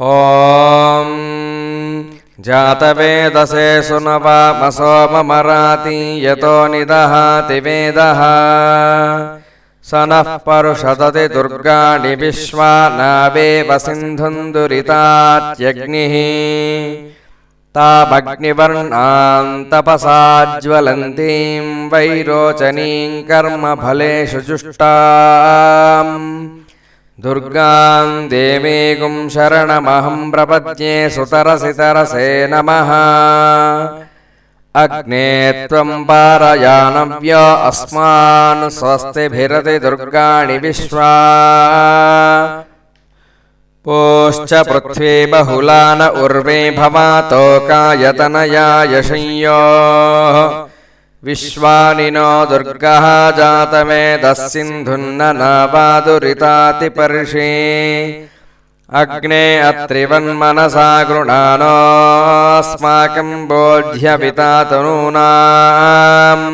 ॐ जातवेदसे सुनवामसो ममराति यतो निदहाति वेदः स नः परुषदति दुर्गाणि विश्वा नावेव सिन्धुन्दुरितात्यग्निः तामग्निवर्णां तपसा ज्वलन्तीं वैरोचनीं कर्मफलेषु जुष्टाम् दुर्गां देवीगुं शरणमहं प्रपद्ये सुतरसि तरसे नमः अग्ने त्वं पारयानव्य अस्मान् स्वस्तिभिरति दुर्गाणि विश्वा पोश्च पृथ्वी बहुलान उर्वे भवातो कायतनया यशंयोः विश्वानि नो दुर्गः जातवेदः सिन्धुन्न नावादुरितातिपर्षि अग्ने अत्रिवन्मनसा गृणानोऽस्माकं बोध्यपिता तनूनाम्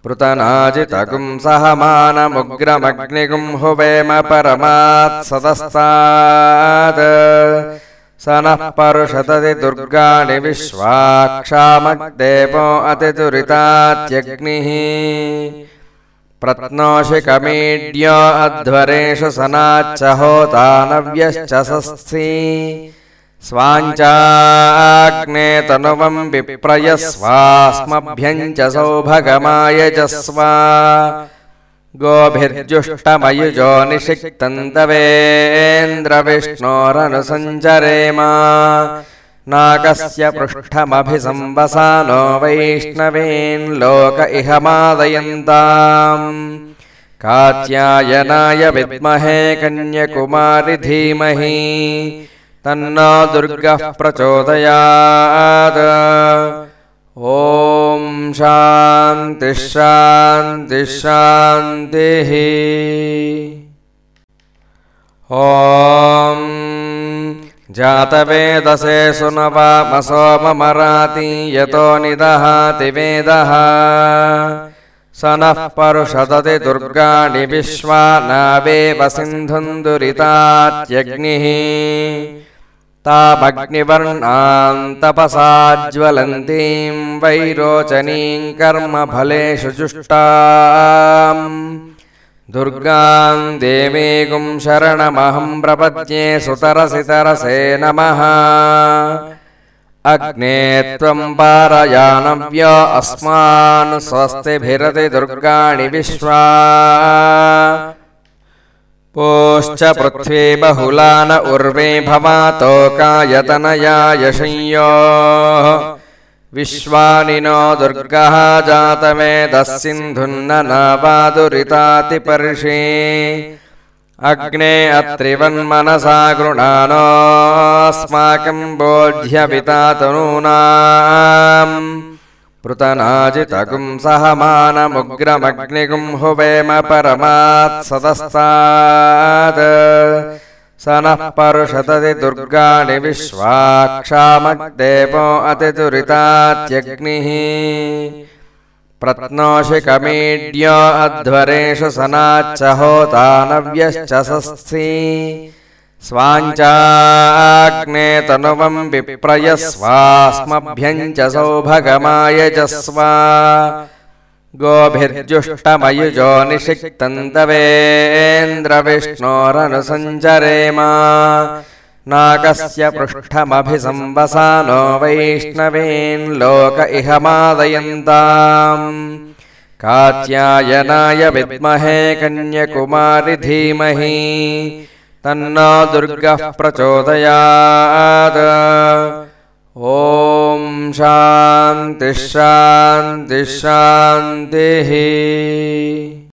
पृतनाजितगुं सहमानमुग्रमग्निगुं हुवेम परमात्सदस्तात् स नः परुषदति दुर्गाणि विश्वाक्षामग्देवो अतिदुरितात्यग्निः प्रत्नोषि कमीड्यो अध्वरेषु सनाच्च होतानव्यश्च सस्थि स्वाञ्चाग्ने तनुवं विप्रयस्वास्मभ्यं च सौभगमायजस्व गोभिर्जुष्टमयुजो निषिक्तं तवेन्द्रविष्णोरनुसञ्चरेम नाकस्य पृष्ठमभिसंवसानो वैष्णवीन् लोक इह मादयन्ताम् कात्यायनाय विद्महे कन्यकुमारि धीमहि तन्नो दुर्गः प्रचोदयात् ॐ शान्ति शान्ति शान्तिः ॐ जातवेदसे सुनवामसो ममराति यतो निदहाति वेदः स नः परुषदति दुर्गाणि विश्वा नावेव सिन्धुन्दुरितात्यग्निः तामग्निवर्णां तपसा ज्वलन्तीं वैरोचनीं कर्मफलेषु जुष्टाम् दुर्गां देवीगुं शरणमहं प्रपद्ये सुतरसि तरसे नमः अग्ने त्वं पारयानव्य अस्मान् स्वस्तिभिरति दुर्गाणि विश्वा पोश्च पृथ्वी बहुलान उर्वे भवातो कायतनया यशंयोः विश्वानि नो दुर्गः जातवेदः सिन्धुन्न नावादुरितातिपर्षि अग्ने अत्रिवन्मनसा गृणानोऽस्माकं बोध्यपिता तनूनाम् पृतनाजितगुं सहमानमुग्रमग्निगुं हुवेम परमात्सदस्तात् स नः परुषदति दुर्गाणि विश्वाक्षामग्देवो अतिदुरितात्यग्निः प्रत्नोषि कमीड्यो अध्वरेषु सनाच्च होतानव्यश्च सस्थि स्वाञ्चाग्ने तनुवं विप्रयस्वास्मभ्यं च सौभगमायजस्व गोभिर्जुष्टमयुजो निषिक्तं तवेन्द्रविष्णोरनुसञ्चरेम नाकस्य पृष्ठमभिसंवसानो वैष्णवीन् लोक इह मादयन्ताम् कात्यायनाय विद्महे कन्यकुमारि धीमहि तन्नो दुर्गः प्रचोदयात् ॐ शान्ति शान्ति शान्तिः।